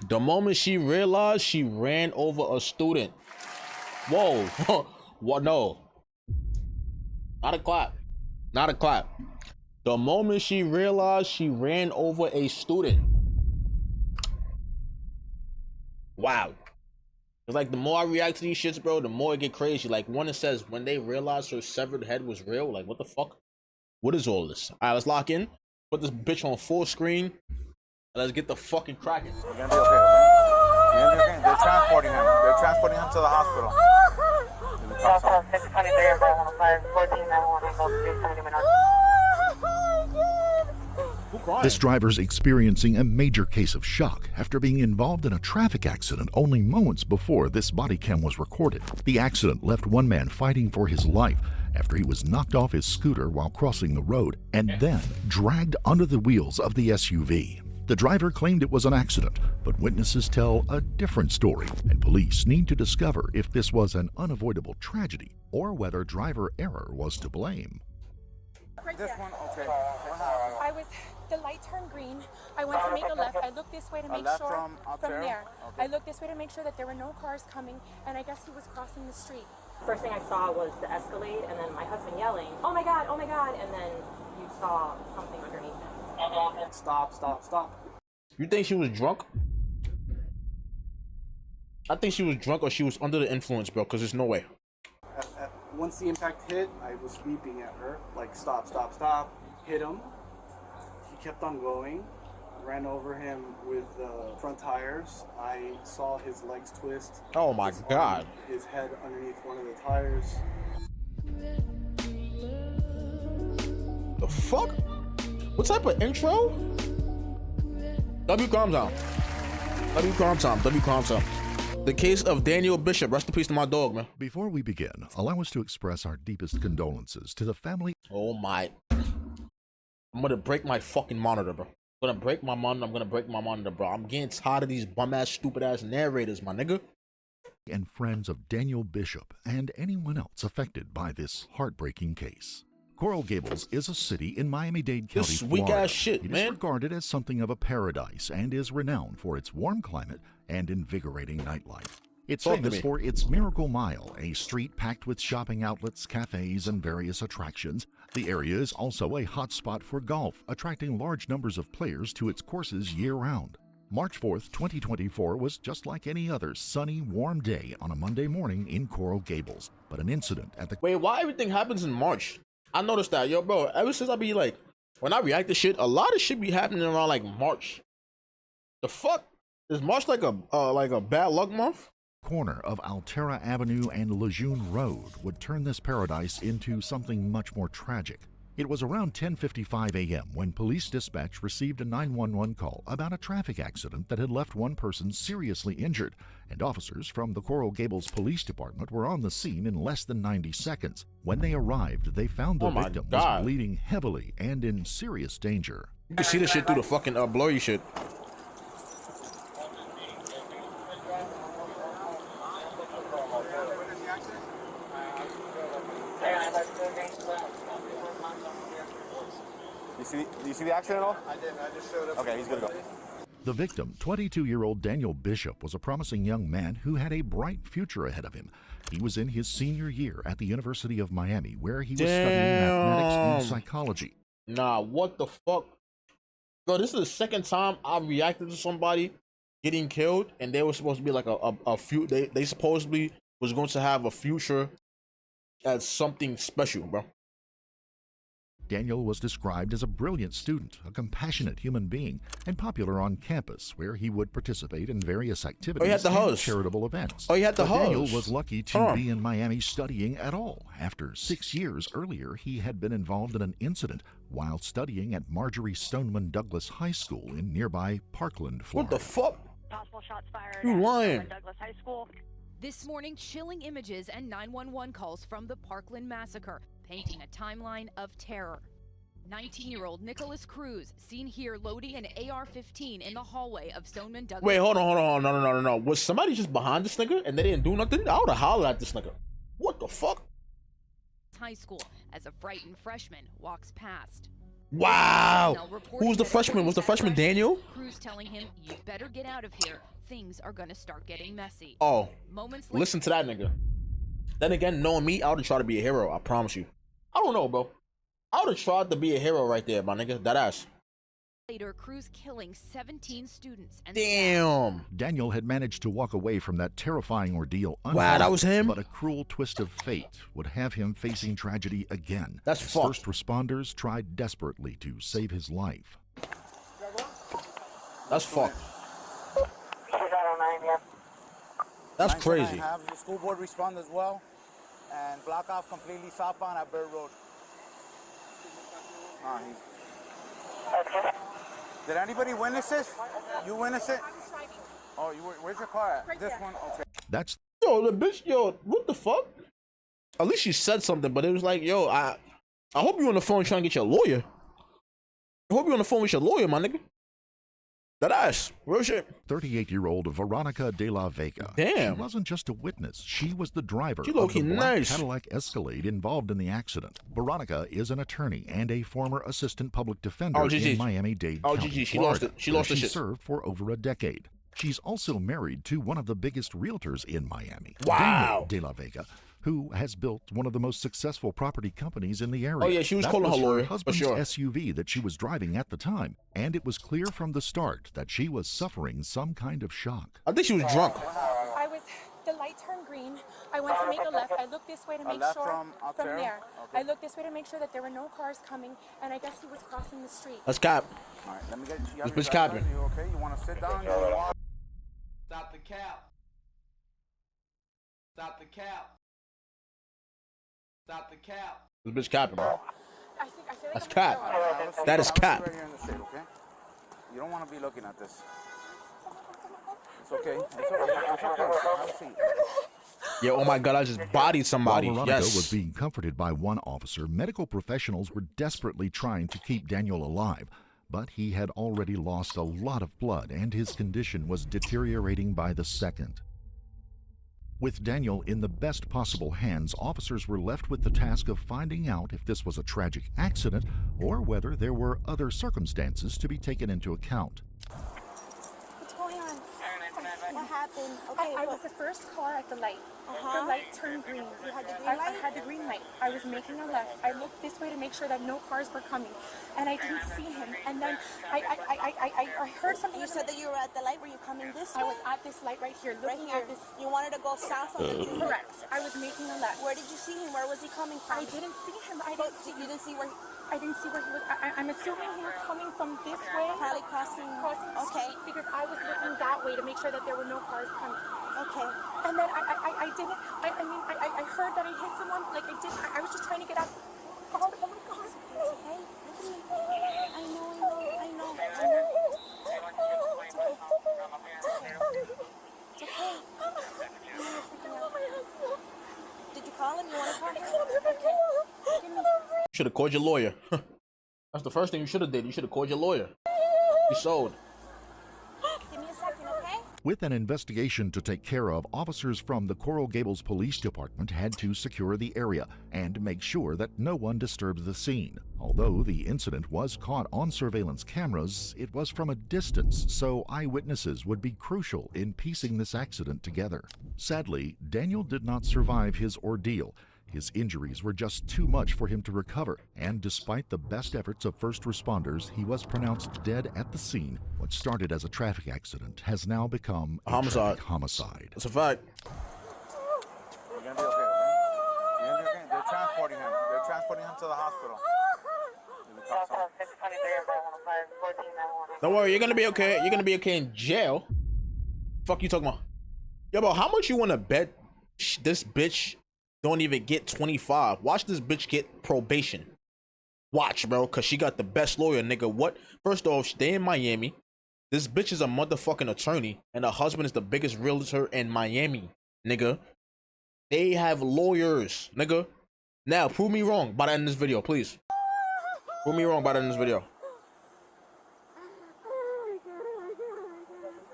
The moment she realized, she ran over a student. Whoa. What? No. Not a clap. Not a clap. The moment she realized, she ran over a student. Wow. It's like the more I react to these shits, bro, the more it get crazy. Like when it says when they realized her severed head was real, like what the fuck? What is all this? Alright, let's lock in. Put this bitch on full screen. And let's get the fucking cracking. You're gonna be okay, okay? You're gonna be okay. They're transporting him. They're transporting him to the hospital. This driver's experiencing a major case of shock after being involved in a traffic accident only moments before this body cam was recorded. The accident left one man fighting for his life after he was knocked off his scooter while crossing the road and then dragged under the wheels of the SUV. The driver claimed it was an accident, but witnesses tell a different story, and police need to discover if this was an unavoidable tragedy or whether driver error was to blame. Right This there. one, okay. What happened? The light turned green. I went to make a left. I looked this way to make left sure from up there? there. Okay. I looked this way to make sure that there were no cars coming, and I guess he was crossing the street. First thing I saw was the Escalade, and then my husband yelling, oh my God, and then you saw something underneath him. Stop, stop, stop. You think she was drunk? I think she was drunk or she was under the influence, bro, because there's no way. Once the impact hit, I was beeping at her, like stop, stop, stop, hit him. He kept on going, ran over him with the front tires. I saw his legs twist. Oh my God. His head underneath one of the tires. The fuck? What type of intro? W calm down. W calm down. W calm down. The case of Daniel Bishop. Rest in peace to my dog, man. Before we begin, allow us to express our deepest condolences to the family. Oh my. I'm gonna break my fucking monitor, bro. I'm gonna break my monitor. I'm gonna break my monitor, bro. I'm getting tired of these bum ass, stupid ass narrators, my nigga. And friends of Daniel Bishop and anyone else affected by this heartbreaking case. Coral Gables is a city in Miami-Dade County, This weak Florida. ass shit, It man. is regarded as something of a paradise and is renowned for its warm climate and invigorating nightlife. It's Talk to famous me. for its Miracle Mile, a street packed with shopping outlets, cafes, and various attractions. The area is also a hotspot for golf, attracting large numbers of players to its courses year-round. March 4th, 2024 was just like any other sunny, warm day on a Monday morning in Coral Gables. But an incident at the Wait, why everything happens in March? I noticed that, yo, bro. Ever since I be like, when I react to shit, a lot of shit be happening around like March. The fuck is March like a bad luck month? corner of Altera Avenue and Lejeune Road would turn this paradise into something much more tragic. It was around 10:55 a.m. when police dispatch received a 911 call about a traffic accident that had left one person seriously injured, and officers from the Coral Gables Police Department were on the scene in less than 90 seconds. When they arrived, they found the victim was bleeding heavily and in serious danger. You can see the shit through the fucking blurry shit. Do you see the accident at all? I didn't. I just showed up. Okay, he's gonna go. The victim, 22-year-old Daniel Bishop, was a promising young man who had a bright future ahead of him. He was in his senior year at the University of Miami, where he was studying mathematics and psychology. Nah, what the fuck? Bro, this is the second time I reacted to somebody getting killed, and they were supposed to be like they supposedly was going to have a future as something special, bro. Daniel was described as a brilliant student, a compassionate human being, and popular on campus, where he would participate in various activities and charitable events. Daniel was lucky to be in Miami studying at all. After 6 years earlier, he had been involved in an incident while studying at Marjorie Stoneman Douglas High School in nearby Parkland, Florida. What the fuck? Possible shots fired You lying. at Douglas High School. This morning, chilling images and 911 calls from the Parkland massacre, painting a timeline of terror. 19-year-old Nicholas Cruz, seen here loading an AR-15 in the hallway of Stoneman Douglas. Wait, hold on. No. Was somebody just behind this nigga and they didn't do nothing? I would have hollered at this nigga. What the fuck? High school, as a frightened freshman walks past. Wow. Now reporting Who's the that freshman? Was the freshman Daniel? Cruz telling him, "You better get out of here. Things are gonna start getting messy." Oh, Moments later. listen to that nigga. Then again, knowing me, I would have tried to be a hero. I promise you. I don't know, bro. I would have tried to be a hero right there, my nigga. That ass. Later, Cruz killing 17 students and Damn. Daniel had managed to walk away from that terrifying ordeal Wow, unharmed, that was him? but a cruel twist of fate would have him facing tragedy again. That's as fucked. first responders tried desperately to save his life. That's fucked. That's crazy. Have the school board respond as well and block off completely southbound at Bird Road. Did anybody witness this? You witness it? Oh, where's your car at? This one? Okay. That's Yo, the bitch, yo, what the fuck? At least she said something, but it was like, yo, I hope you on the phone trying to get your lawyer. I hope you on the phone with your lawyer, my nigga. That ass, real shit. 38-year-old Veronica de la Vega. Damn. She wasn't just a witness. She was the driver She of the low-key black nice. Cadillac Escalade involved in the accident. Veronica is an attorney and a former assistant public defender in Miami-Dade County, GG, she Florida, lost it. She lost where the she shit. served for over a decade. She's also married to one of the biggest realtors in Miami, Wow. Daniel de la Vega, who has built one of the most successful property companies in the area. Oh, yeah, she was That calling her lawyer, for husband's sure. SUV that she was driving at the time, and it was clear from the start that she was suffering some kind of shock. I think she was drunk. The light turned green. I went to make a left. I looked this way to make left sure from up there? there. Okay. I looked this way to make sure that there were no cars coming, and I guess he was crossing the street. That's cap. All right, let me get you. This bitch capping. You okay? You want to sit down? You want Stop the cap. Stop the cap. Stop the cap. This bitch capping, bro. I feel like That's I'm cap. gonna throw up. That is cap. Right here in the shade, okay? You don't want to be looking at this. It's okay. It's okay. It's okay. Have a seat. Yeah, oh my God, I just bodied somebody. While Veronica Yes. was being comforted by one officer, medical professionals were desperately trying to keep Daniel alive. But he had already lost a lot of blood, and his condition was deteriorating by the second. With Daniel in the best possible hands, officers were left with the task of finding out if this was a tragic accident or whether there were other circumstances to be taken into account. What's going on? What happened? I was the first car at the light. The light turned green. You had the green I light? had the green light. I was making a left. I looked this way to make sure that no cars were coming, and I didn't see him. And then I heard something. You said that you were at the light. Were you coming this way? I was at this light right here, Right looking here. at this. You wanted to go south on the green light. Correct. I was making a left. Where did you see him? Where was he coming from? I didn't see him. You didn't see where I didn't see where he was. I'm assuming he was coming from this way. Probably crossing the Okay. street, because I was looking that way to make sure that there were no cars coming. Okay. And then I didn't. I heard that I hit someone. Like I did. I was just trying to get out. Oh my God. It's okay. I know. It's okay. Did you call him? You want to call him? You should have called your lawyer. That's the first thing you should have did. You should have called your lawyer. You sold. Give me a second, okay? With an investigation to take care of, officers from the Coral Gables Police Department had to secure the area and make sure that no one disturbed the scene. Although the incident was caught on surveillance cameras, it was from a distance, so eyewitnesses would be crucial in piecing this accident together. Sadly, Daniel did not survive his ordeal. His injuries were just too much for him to recover, and despite the best efforts of first responders, he was pronounced dead at the scene. What started as a traffic accident has now become a Homicide. tragic homicide. That's a fact. You're gonna be okay, okay? You're gonna be okay. They're transporting him. They're transporting him to the hospital. Don't worry, you're gonna be okay. You're gonna be okay in jail. Fuck you talking about? Yo, bro, how much you wanna bet this bitch don't even get 25? Watch this bitch get probation. Watch, bro, cause she got the best lawyer, nigga. What? First off, they in Miami. This bitch is a motherfucking attorney, and her husband is the biggest realtor in Miami, nigga. They have lawyers, nigga. Now, prove me wrong by the end of this video, please. Prove me wrong by the end of this video.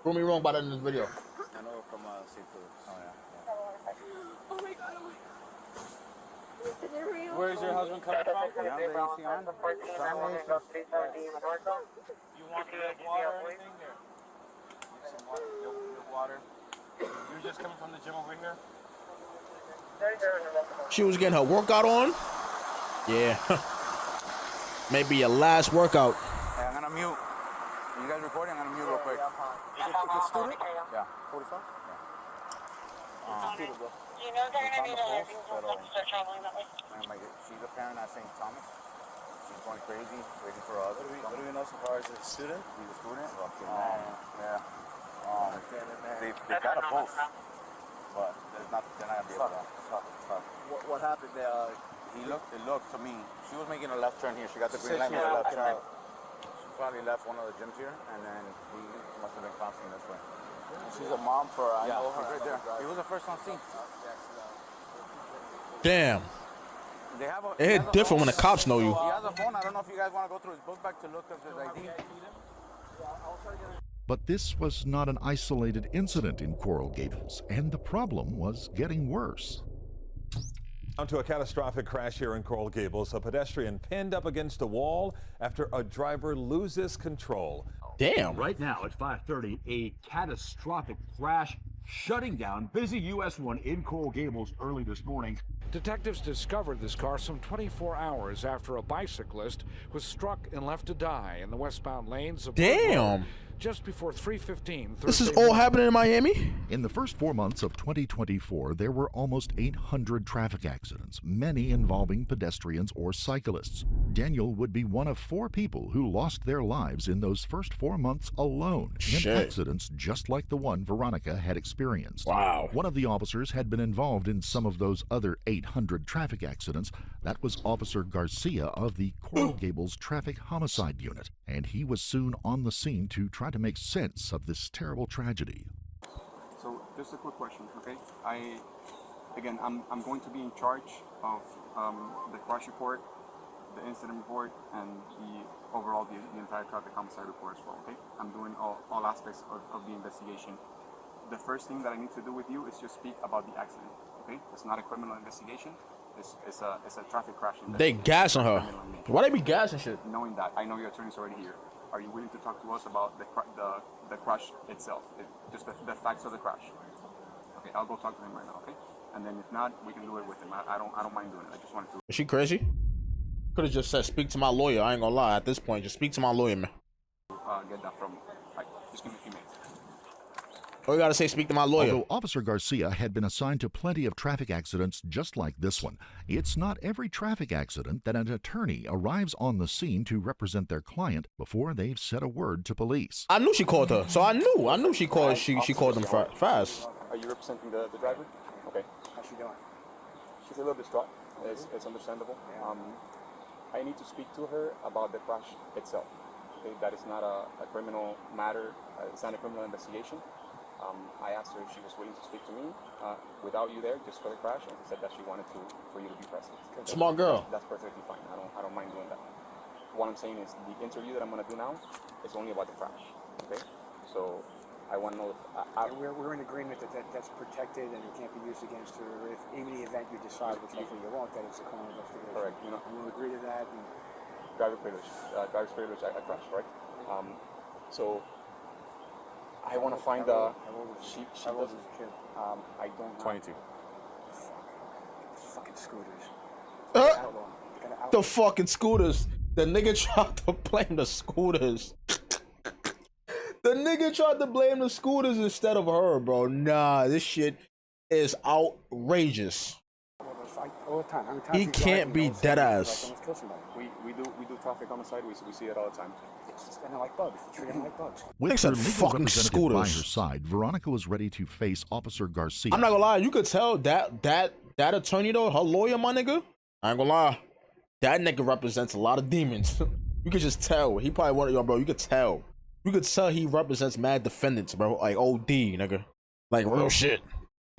Prove me wrong by the end of this video. I know from seafood. Oh, yeah. Oh my God. where is your husband coming from? Yeah, the AC on. You want the water or anything here? Some water, your water. You're just coming from the gym over here? She was getting her workout on. Yeah. Maybe your last workout. Hey, I'm gonna mute. You guys recording? I'm gonna mute real quick. Is it a student? Yeah. 45? Yeah. Student, bro. You know they're gonna be there. Start traveling that way. She's a parent at St. Thomas. She's going crazy, waiting for others. What do we know so far? Is it a student? He's a student? Yeah. They got a post, but they're not gonna be able to. What happened there? It looked to me, she was making a left turn here. She got the green light, made a left turn. She probably left one of the gyms here, and then he must have been crossing this way. She's a mom for I know her. Right there. He was the first on scene. Damn. They have a, It hit different when the cops know you. He has a phone. I don't know if you guys want to go through his book bag to look at his ID. But this was not an isolated incident in Coral Gables, and the problem was getting worse. On to a catastrophic crash here in Coral Gables. A pedestrian pinned up against a wall after a driver loses control. Damn. Right now at 5:30, a catastrophic crash shutting down busy US 1 in Coral Gables early this morning. Detectives discovered this car some 24 hours after a bicyclist was struck and left to die in the westbound lanes of Damn. just before 3:15. This is all happening in Miami? In the first 4 months of 2024, there were almost 800 traffic accidents, many involving pedestrians or cyclists. Daniel would be one of 4 people who lost their lives in those first 4 months alone in accidents just like the one Veronica had experienced. Wow. One of the officers had been involved in some of those other 800 traffic accidents. That was Officer Garcia of the Coral Gables Traffic Homicide Unit, and he was soon on the scene to try to make sense of this terrible tragedy. So just a quick question, okay? I'm going to be in charge of the crash report, the incident report, and the entire traffic homicide report as well, okay? I'm doing all aspects of the investigation. The first thing that I need to do with you is just speak about the accident, okay? It's not a criminal investigation. It's a traffic crash investigation. They gassing her. Why they be gassing shit? Knowing that, I know your attorney's already here. Are you willing to talk to us about the crash itself, just the facts of the crash? Okay, I'll go talk to him right now, okay? And then if not, we can do it with him. I don't mind doing it. I just wanted to. Is she crazy? Could have just said, speak to my lawyer. I ain't gonna lie. At this point, just speak to my lawyer, man. Get that from. Just give me a few minutes. Oh, you gotta say, speak to my lawyer. Although Officer Garcia had been assigned to plenty of traffic accidents just like this one, it's not every traffic accident that an attorney arrives on the scene to represent their client before they've said a word to police. I knew she called her, so I knew she called. She called them fast. Are you representing the driver? Okay. How's she doing? She's a little distraught. It's understandable. I need to speak to her about the crash itself. Okay? That is not a criminal matter. It's not a criminal investigation. I asked her if she was willing to speak to me without you there, just for the crash, and she said that she wanted for you to be present. Smart girl. That's perfectly fine. I don't mind doing that. What I'm saying is the interview that I'm gonna do now is only about the crash. Okay, so I want to know if we're in agreement that that's protected and it can't be used against her if in the event you decide, which hopefully you won't, that it's a criminal investigation. Correct. And we'll agree to that. And driver's privilege, I crash, right? So. I want to find she doesn't. I don't. 22. Fucking scooters. The fucking scooters. The nigga tried to blame the scooters. The nigga tried to blame the scooters instead of her, bro. Nah, this shit is outrageous. All the time. He can't be dead ass. We do traffic homicide. We see it all the time. And like bugs. Treat them like bugs. With her legal representative by her side, Veronica was ready to face Officer Garcia. I'm not gonna lie, you could tell that attorney though, her lawyer, my nigga. I ain't gonna lie, that nigga represents a lot of demons. You could just tell. He probably wanted yo, bro. You could tell. You could tell he represents mad defendants, bro. Like OD, nigga. Like real shit.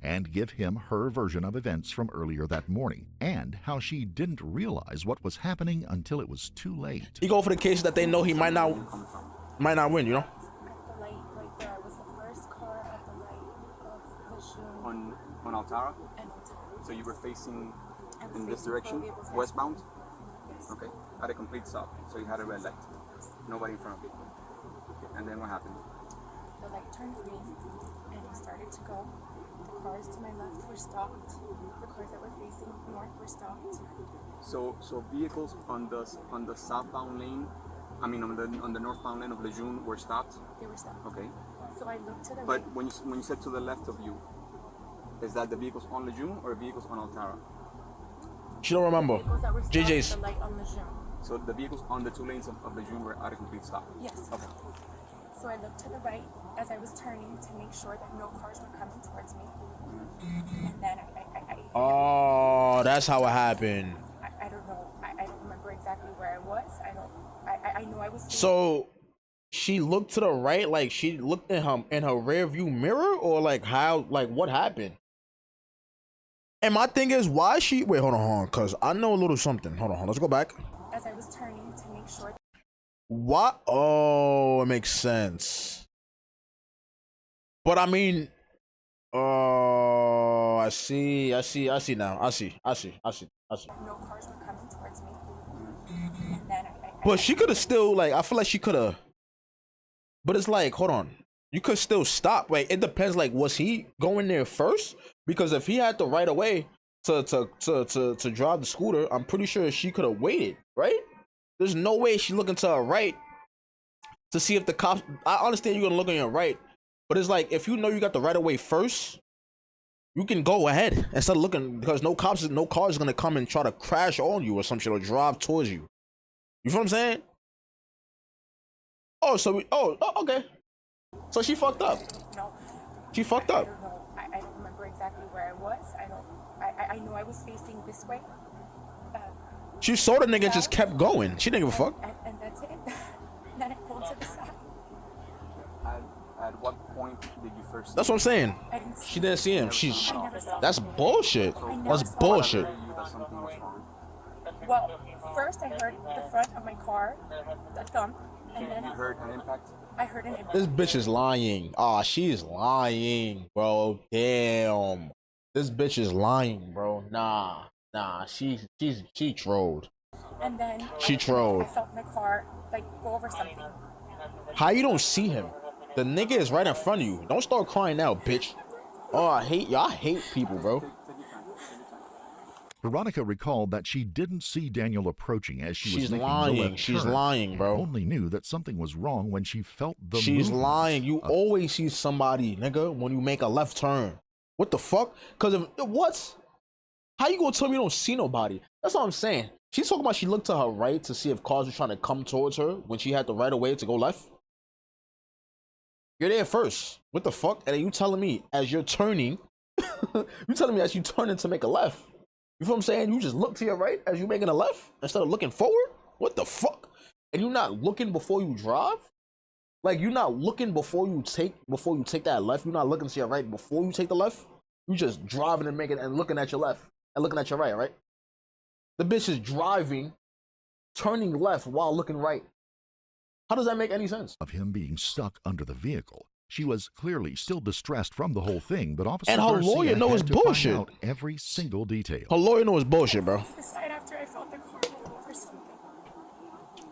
And give him her version of events from earlier that morning and how she didn't realize what was happening until it was too late. He go for the cases that they know he might not win, you know? The light right there. I was the first car at the light of the show. On Altara? And Altara. So you were facing In this direction, westbound? Okay, at a complete stop. So you had a red light. Nobody in front of you. Okay. And then what happened? The light turned green and it started to go. The cars to my left were stopped. The cars that were facing north were stopped. So vehicles on the southbound lane, I mean on the northbound lane of Lejeune were stopped? They were stopped. Okay. So I looked to the But right. when you said to the left of you, is that the vehicles on Lejeune or vehicles on Altara? She don't remember. Vehicles that were stopped JJ's. at the light on Lejeune. So the vehicles on the two lanes of Lejeune were at a complete stop? Yes. Okay. So I looked to the right as I was turning to make sure that no cars were coming towards me. And then Oh, that's how it happened. I don't know. I don't remember exactly where I was. I know I was. So she looked to the right, like she looked in her rear view mirror, or like how, like what happened? And my thing is, why she wait, hold on, cause I know a little something. Hold on, let's go back. As I was turning to make sure. What? Oh, it makes sense. But I mean, oh, I see now. I see. No cars were coming towards me. And then But she could have still, like, I feel like she could have. But it's like, hold on, you could still stop. Wait, it depends. Like, was he going there first? Because if he had the right of way to drive the scooter, I'm pretty sure she could have waited, right? There's no way she looking to her right to see if the cops. I understand you're gonna look on your right, but it's like if you know you got the right of way first, you can go ahead instead of looking, because no car is gonna come and try to crash on you or some shit or drive towards you. You feel what I'm saying? Oh, so okay. So she fucked up. No. She fucked up. I don't know. I don't remember exactly where I was. I know I was facing this way. She saw the nigga, just kept going. She didn't give a fuck. And that's it. Then I pulled to the side. At what point did you first? That's what I'm saying. I didn't see She didn't see him. She's. I never saw That's him. bullshit. That's bullshit. That something was wrong. Well, first I heard the front of my car, the thump, and then You heard an impact? I heard an impact. This bitch is lying. Ah, she's lying, bro. Damn. This bitch is lying, bro. Nah. She trolled. And then She trolled. I felt my car like go over something. How you don't see him? The nigga is right in front of you. Don't start crying now, bitch. Oh, I hate y'all. I hate people, bro. Veronica recalled that she didn't see Daniel approaching as she was She's making lying. the left She's turn, lying, bro. and only knew that something was wrong when she felt the She's movement. lying. You always see somebody, nigga, when you make a left turn. What the fuck? Cause if what? How you gonna tell me you don't see nobody? That's what I'm saying. She's talking about she looked to her right to see if cars were trying to come towards her when she had the right of way to go left. You're there first. What the fuck? And then you telling me as you're turning, you telling me as you turning to make a left. You feel what I'm saying? You just look to your right as you making a left instead of looking forward? What the fuck? And you're not looking before you drive? Like you're not looking before you take that left. You're not looking to your right before you take the left. You just driving and making and looking at your left and looking at your right, right? The bitch is driving, turning left while looking right. How does that make any sense? Of him being stuck under the vehicle. She was clearly still distressed from the whole thing, but Officer And her Garcia lawyer knows had to find bullshit. out every single detail. Her lawyer knows bullshit, bro. To the side after I felt the car go over something.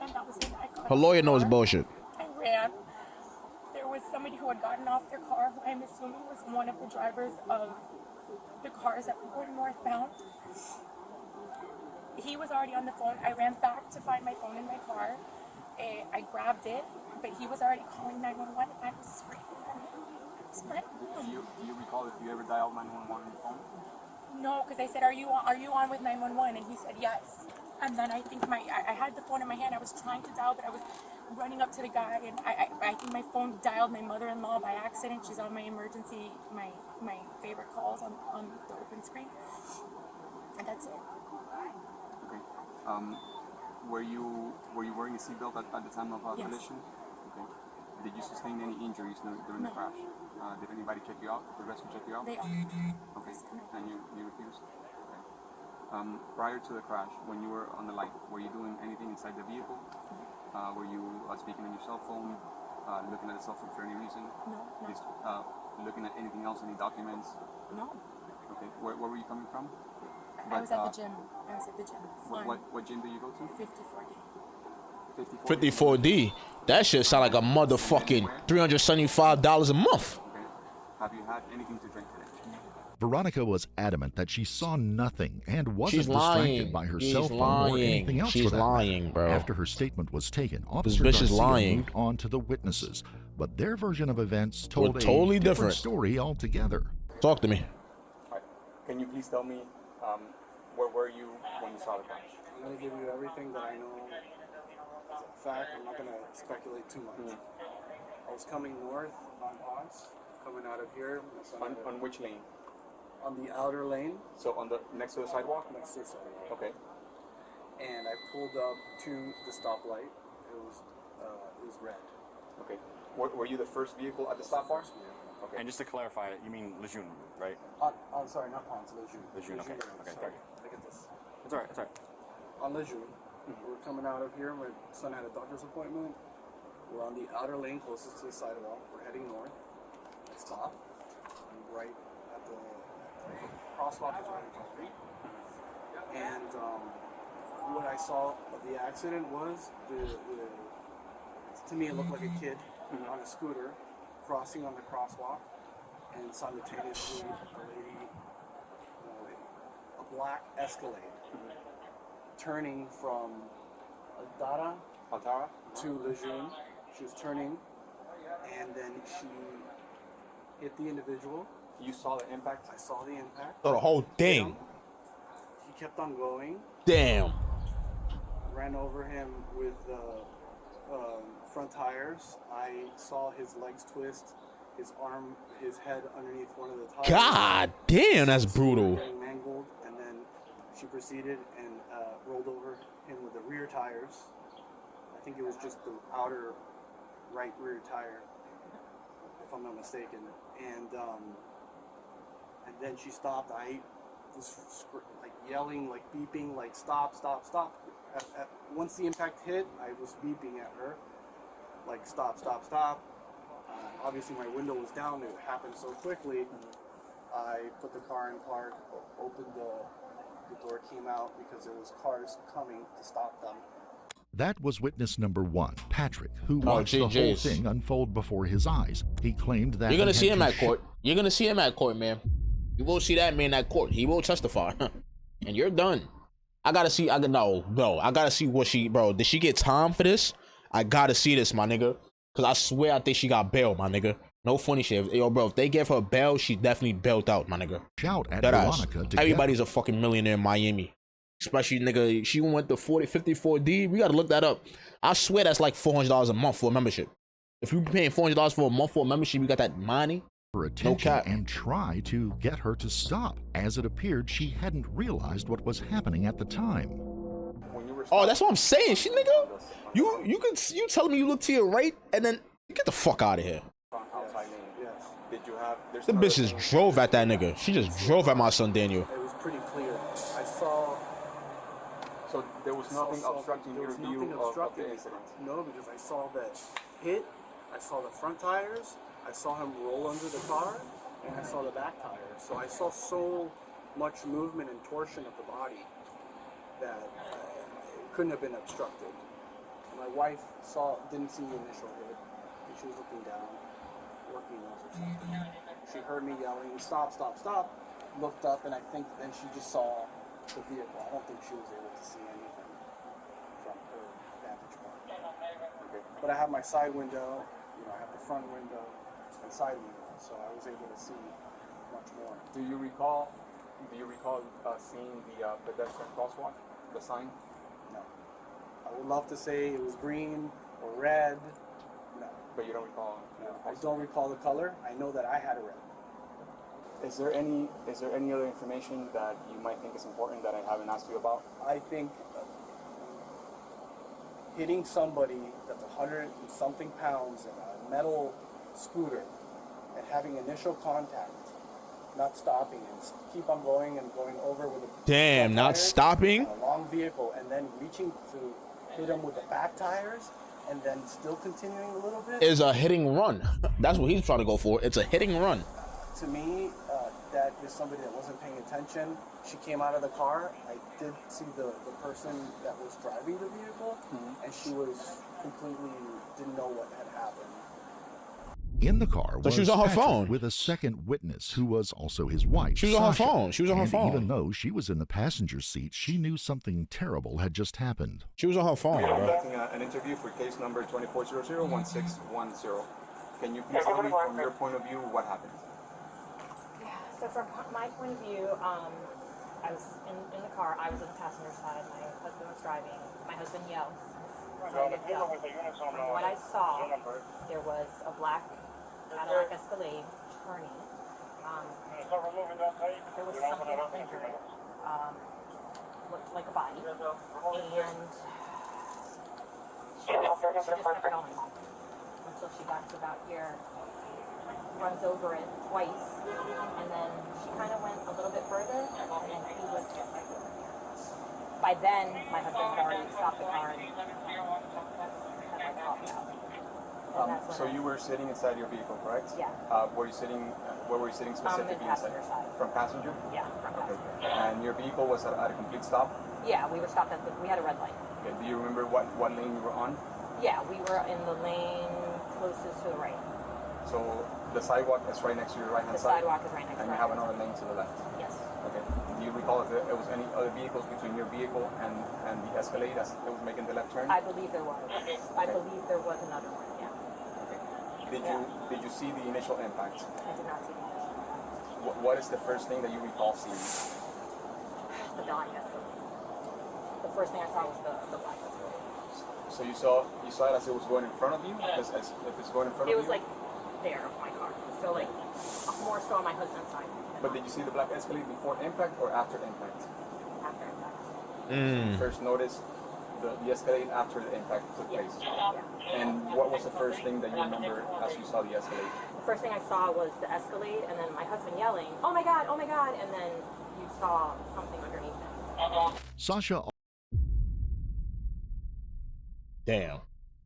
And that was it. I got Her off lawyer the knows car. bullshit. I ran. There was somebody who had gotten off their car, who I'm assuming was one of the drivers of the cars that were going northbound. He was already on the phone. I ran back to find my phone in my car. I grabbed it, but he was already calling 911. I was screaming at him. Do you recall if you ever dialed 911 on your phone? No, because I said, are you on with 911? And he said yes. And then I think I had the phone in my hand. I was trying to dial, but I was running up to the guy, and I think my phone dialed my mother-in-law by accident. She's on my emergency, my favorite calls on the open screen. And that's it. Okay. Were you wearing a seatbelt at the time of Yes. collision? Okay. Did you sustain any injuries during the crash? Did anybody check you out? Did the rescue check you out? They are. Okay. And you refused? Okay. Prior to the crash, when you were on the light, were you doing anything inside the vehicle? Were you speaking on your cell phone? Looking at the cell phone for any reason? No. Just looking at anything else, any documents? No. Okay. Where were you coming from? I was at the gym. I was at the gym. What gym do you go to? 54D. 54D. That shit sound like a motherfucking $375 a month. Okay. Have you had anything to drink today? Veronica was adamant that she saw nothing and wasn't She's lying. distracted by her She's cell phone or lying. anything else She's for that lying, matter. bro. After her statement was taken, This Officer bitch is Garcia lying. moved on to the witnesses, but their version of events told totally a different. story altogether. Talk to me. All right. Can you please tell me where were you when you saw the crash? I'm going to give you everything that I know as a fact. I'm not going to speculate too much. I was coming north on Ponce, coming out of here. On which lane? On the outer lane. So on the next to the sidewalk? Next to the sidewalk. Okay. And I pulled up to the stoplight. It was red. Okay. Were you the first vehicle at the stop bar? Okay. And just to clarify, you mean Lejeune, right? I'm sorry, not Ponce, Lejeune. Lejeune, okay. Okay, Sorry. Look at this. It's alright, it's alright. On Lejeune, we're coming out of here. My son had a doctor's appointment. We're on the outer lane closest to the sidewalk. We're heading north. I stop. I'm right at the crosswalk is right in front of me. And what I saw of the accident was to me it looked like a kid on a scooter crossing on the crosswalk, and simultaneously a black Escalade turning from Altara to Lejeune. She was turning, and then she hit the individual. You saw the impact? I saw the impact. So the whole thing. He kept on going. Damn. Ran over him with front tires. I saw his legs twist, his arm, his head underneath one of the tires. God damn, that's brutal. Getting mangled, and then she proceeded and rolled over him with the rear tires. I think it was just the outer right rear tire, if I'm not mistaken. And then she stopped. I was like yelling, like beeping, like stop, stop, stop. Once the impact hit, I was beeping at her, like stop, stop, stop. Obviously my window was down. It happened so quickly. I put the car in park, opened the door, came out because there was cars coming to stop them. That was witness number one, Patrick, who watched the whole thing unfold before his eyes. He claimed that you're gonna see him at court. You're gonna see him at court, man. You will see that man at court. He will testify, and you're done. I gotta see. I gotta see what she, bro. Did she get time for this? I gotta see this, my nigga. Cause I swear I think she got bail, my nigga. No funny shit. Yo, bro, if they give her bail, she definitely bailed out, my nigga. Shout at That Veronica to everybody's a fucking millionaire in Miami. Especially, nigga, she went to 54D. We gotta look that up. I swear that's like $400 a month for a membership. If you paying $400 for a month for a membership, you got that money. For attention and try to get her to stop. As it appeared, she hadn't realized what was happening at the time. Oh, that's what I'm saying. She, nigga, you telling me you look to your right and then get the fuck out of here. Did you have? The bitch just drove at that nigga. She just drove at my son Daniel. It was pretty clear. I saw. So there was nothing obstructing your view of the incident? No, because I saw that hit. I saw the front tires. I saw him roll under the car, and I saw the back tires. So I saw so much movement and torsion of the body that it couldn't have been obstructed. My wife didn't see the initial hit. She was looking down, working or something. She heard me yelling, "Stop! Stop! Stop!" Looked up, and I think then she just saw the vehicle. I don't think she was able to see anything from her vantage point. Okay. But I have my side window. I have the front window and side window, so I was able to see much more. Do you recall seeing the pedestrian crosswalk, the sign? No. I would love to say it was green or red. No. But you don't recall? No. I don't recall the color. I know that I had a red. Is there any other information that you might think is important that I haven't asked you about? I think hitting somebody that's 100 and something pounds in a metal scooter and having initial contact, not stopping and keep on going and going over with a damn, not stopping, a long vehicle, and then reaching to hit him with the back tires and then still continuing a little bit is a hitting run. That's what he's trying to go for. It's a hitting run. To me, that is somebody that wasn't paying attention. She came out of the car. I did see the person that was driving the vehicle, and she was completely didn't know what had happened. In the car So she was on her Patrick phone. with a second witness who was also his wife. She was on her Sasha. phone. She was on her And phone. even though she was in the passenger seat, she knew something terrible had just happened. She was on her phone, bro. Conducting an interview for case number 2400-1610. Can you please tell me from your point of view what happened? Yeah, so from my point of view, I was in the car. I was on the passenger side. My husband was driving. My husband yelled. So I get yelled. From what I saw, there was a black Cadillac Escalade turning. There was something under it. Looked like a body. And she just kept going until she got to about here. Runs over it twice, and then she kind of went a little bit further, and then he was. By then, my husband had already stopped the car and had popped out. So you were sitting inside your vehicle, correct? Yeah. Were you sitting? Where were you sitting specifically inside? Passenger side. From passenger? Yeah, from passenger. And your vehicle was at a complete stop? Yeah, we were stopped at we had a red light. Okay. Do you remember what lane you were on? Yeah, we were in the lane closest to the right. So the sidewalk is right next to your right-hand The side? sidewalk is right next to And the you have another lane to the left? Yes. Okay. Do you recall if there was any other vehicles between your vehicle and the Escalade as it was making the left turn? I believe there was. I believe there was another one, yeah. Did you see the initial impact? I did not see the initial impact. What is the first thing that you recall seeing? The dying Escalade. The first thing I saw was the black Escalade. So you saw it as it was going in front of you? Because if it's going in front of you? It was like there of my car. So like more so on my husband's side. But did you see the black Escalade before impact or after impact? After impact. You first noticed the Escalade after the impact took place. Yeah. And what was the first thing that you remember as you saw the Escalade? The first thing I saw was the Escalade, and then my husband yelling, "Oh my God, and then you saw something underneath it. Sasha Damn.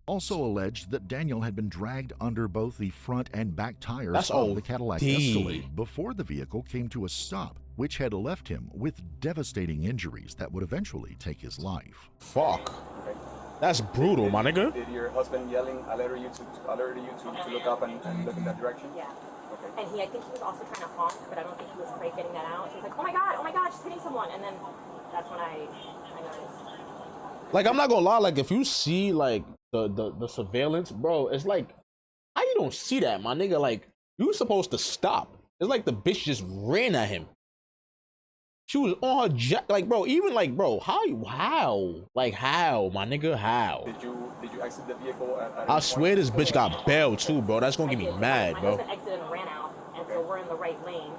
also alleged that Daniel had been dragged under both the front and back tires That's of the Cadillac OD. Escalade before the vehicle came to a stop, which had left him with devastating injuries that would eventually take his life. Fuck. That's brutal, my nigga. Did your husband yelling alert you to look up and look in that direction? Yeah. Okay. And I think he was also trying to honk, but I don't think he was quite getting that out. He was like, oh my God, she's hitting someone. And then that's when I noticed. Like, I'm not gonna lie, like, if you see, like, the surveillance, bro, it's like, how you don't see that, my nigga? Like, you were supposed to stop. It's like the bitch just ran at him. She was on her jack, like, bro, even like, bro, how, my nigga, how? Did you exit the vehicle at I swear this bitch got bailed too, bro. That's gonna get me mad, My bro. husband exited and ran out, and so we're in the right lane.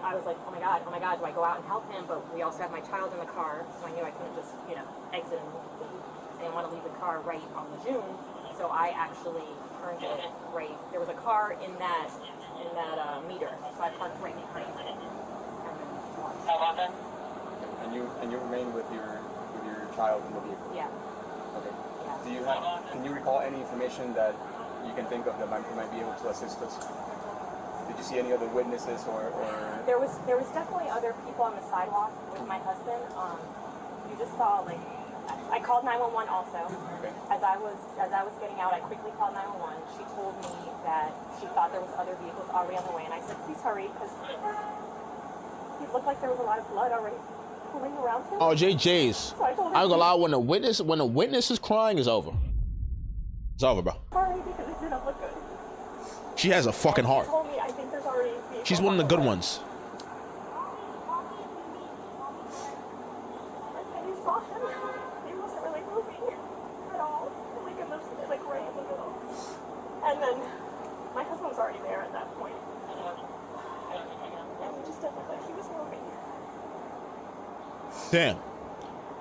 I was like, oh my God, do I go out and help him? But we also had my child in the car, so I knew I couldn't just, exit and leave. I didn't want to leave the car right on Lejeune, so I actually turned it right. There was a car in that meter, so I parked right behind it. And you remained with your child in the vehicle? Yeah. Okay. Can you recall any information that you can think of that might be able to assist us? Did you see any other witnesses or? There was definitely other people on the sidewalk with my husband. You just saw I called 911 also. Okay. As I was getting out, I quickly called 911. She told me that she thought there was other vehicles already on the way, and I said, please hurry, because it looked like there was a lot of blood already pooling around him. Oh, JJ's. So I told her, I ain't gonna lie, when a witness is crying, it's over. It's over, bro. sorry, because it didn't look good. She has a fucking heart. She told me, I think there's already vehicles She's one of the good ones. And you saw him. He wasn't really moving at all. Like it was right in the middle. And then my husband was already there at that point. And he just didn't look like he was moving. Damn.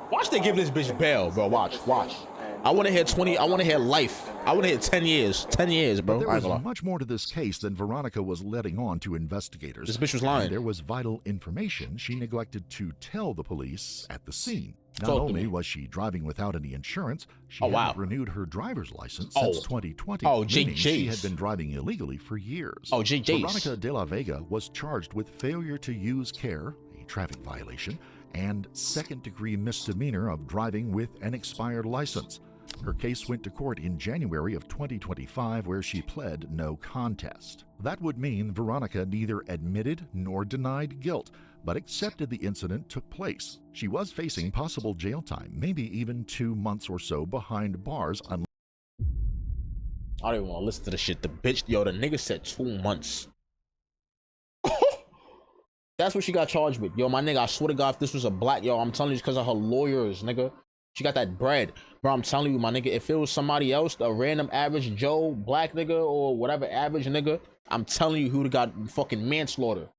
Watch they give this bitch bail, bro. Watch. And I want to hear 20. I want to hear life. I want to hear 10 years. 10 years, bro. But there I was ain't gonna lie. much more to this case than Veronica was letting on to investigators. This bitch was lying. And there was vital information she neglected to tell the police at the scene. Not Talk to only me. was she driving without any insurance, she Oh, hadn't wow. renewed her driver's license Oh. since 2020. Oh, meaning she JJ's. had been driving illegally for years. Oh, JJ's. Veronica de la Vega was charged with failure to use care, a traffic violation, and second-degree misdemeanor of driving with an expired license. Her case went to court in January of 2025, where she pled no contest. That would mean Veronica neither admitted nor denied guilt, but accepted the incident took place. She was facing possible jail time, maybe even 2 months or so behind bars. I don't even want to listen to the shit. The bitch, yo, the nigga said 2 months. That's what she got charged with. Yo, my nigga, I swear to God, if this was a black, yo, I'm telling you, it's because of her lawyers, nigga. She got that bread. Bro, I'm telling you, my nigga, if it was somebody else, a random average Joe, black nigga, or whatever average nigga, I'm telling you who'd have got fucking manslaughter.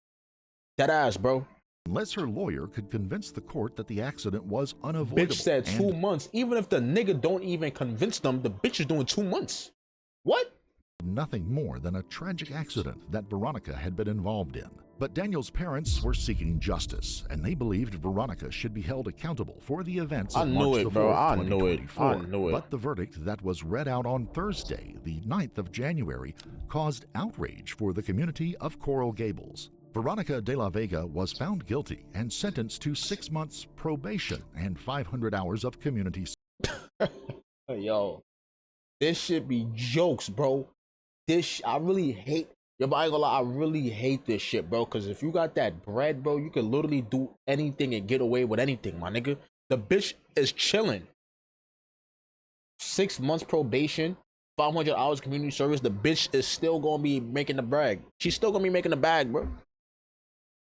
That ass, bro. Unless her lawyer could convince the court that the accident was unavoidable. Bitch said 2 and months. Even if the nigga don't even convince them, the bitch is doing 2 months. What? nothing more than a tragic accident that Veronica had been involved in. But Daniel's parents were seeking justice, and they believed Veronica should be held accountable for the events of March the 4th, 2024. I knew it. But the verdict that was read out on Thursday, the 9th of January, caused outrage for the community of Coral Gables. Veronica de la Vega was found guilty and sentenced to 6 months probation and 500 hours of community service. Yo, this shit be jokes, bro. I really hate, yo, but I ain't gonna lie, I really hate this shit, bro, because if you got that bread, bro, you can literally do anything and get away with anything, my nigga. The bitch is chilling. 6 months probation, 500 hours community service. The bitch is still gonna be making the brag. She's still gonna be making the bag, bro.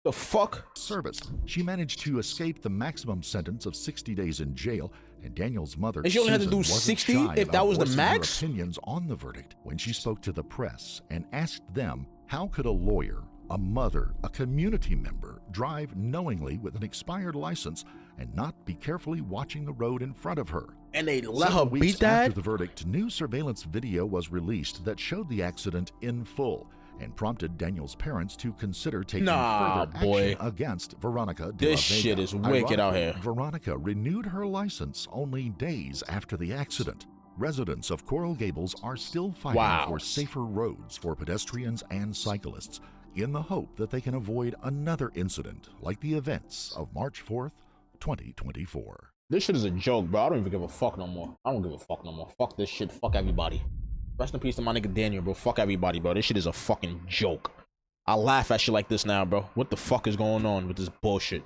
The fuck? Service. She managed to escape the maximum sentence of 60 days in jail, and Daniel's mother, And she only had to Susan, do wasn't 60 shy if that about was the voicing her max? opinions on the verdict when she spoke to the press and asked them, how could a lawyer, a mother, a community member drive knowingly with an expired license and not be carefully watching the road in front of her? And they let Several her weeks beat that? After the verdict, new surveillance video was released that showed the accident in full and prompted Daniel's parents to consider taking Nah, further boy. action against Veronica de This la Vega. shit is wicked out Ironically, here. Veronica renewed her license only days after the accident. Residents of Coral Gables are still fighting Wow. for safer roads for pedestrians and cyclists in the hope that they can avoid another incident like the events of March 4th, 2024. This shit is a joke, bro. I don't even give a fuck no more. I don't give a fuck no more. Fuck this shit. Fuck everybody. Rest in peace to my nigga Daniel, bro. Fuck everybody, bro. This shit is a fucking joke. I laugh at shit like this now, bro. What the fuck is going on with this bullshit?